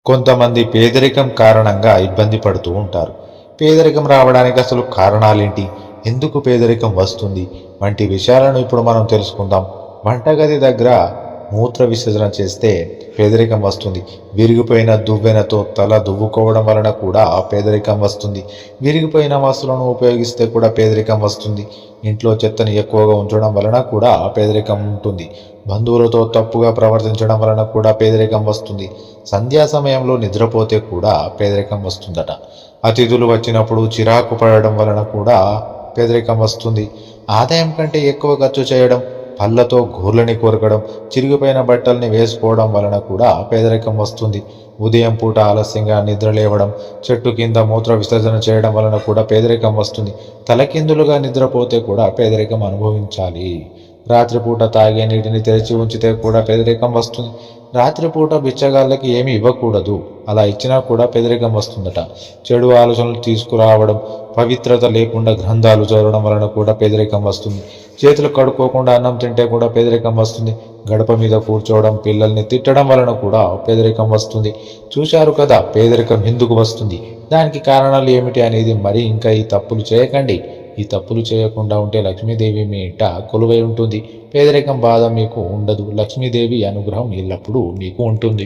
కొంతమంది పేదరికం కారణంగా ఇబ్బంది పడుతూ ఉంటారు. పేదరికం రావడానికి అసలు కారణాలేంటి, ఎందుకు పేదరికం వస్తుంది వంటి విషయాలను ఇప్పుడు మనం తెలుసుకుందాం. వంటగది దగ్గర మూత్ర విసర్జన చేస్తే పేదరికం వస్తుంది. విరిగిపోయిన దువ్వెనతో తల దువ్వుకోవడం వలన కూడా పేదరికం వస్తుంది. విరిగిపోయిన వస్తువులను ఉపయోగిస్తే కూడా పేదరికం వస్తుంది. ఇంట్లో చెత్తని ఎక్కువగా ఉంచడం వలన కూడా పేదరికం ఉంటుంది. బంధువులతో తప్పుగా ప్రవర్తించడం వలన కూడా పేదరికం వస్తుంది. సంధ్యా సమయంలో నిద్రపోతే కూడా పేదరికం వస్తుందట. అతిథులు వచ్చినప్పుడు చిరాకు పడడం వలన కూడా పేదరికం వస్తుంది. ఆదాయం కంటే ఎక్కువ ఖర్చు చేయడం, పళ్ళతో గోర్లని కొరకడం, చిరిగిపోయిన బట్టల్ని వేసుకోవడం వలన కూడా పేదరికం వస్తుంది. ఉదయం పూట ఆలస్యంగా నిద్ర లేవడం, చెట్టు కింద మూత్ర విసర్జన చేయడం వలన కూడా పేదరికం వస్తుంది. తలకిందులుగా నిద్రపోతే కూడా పేదరికం అనుభవించాలి. రాత్రిపూట తాగే నీటిని తెరిచి ఉంచితే కూడా పేదరికం వస్తుంది. రాత్రిపూట బిచ్చగాళ్ళకి ఏమి ఇవ్వకూడదు, అలా ఇచ్చినా కూడా పేదరికం వస్తుందట. చెడు ఆలోచనలు తీసుకురావడం, పవిత్రత లేకుండా గ్రంథాలు చదవడం వలన కూడా పేదరికం వస్తుంది. చేతులు కడుక్కోకుండా అన్నం తింటే కూడా పేదరికం వస్తుంది. గడప మీద కూర్చోవడం, పిల్లల్ని తిట్టడం వలన కూడా పేదరికం వస్తుంది. చూశారు కదా పేదరికం ఎందుకు వస్తుంది, దానికి కారణాలు ఏమిటి అనేది. మరి ఇంకా ఈ తప్పులు చేయకండి. ఈ తప్పులు చేయకుండా ఉంటే లక్ష్మీదేవి మీ ఇంట కొలువై ఉంటుంది. పేదరికం బాధ మీకు ఉండదు. లక్ష్మీదేవి అనుగ్రహం ఎల్లప్పుడూ మీకు ఉంటుంది.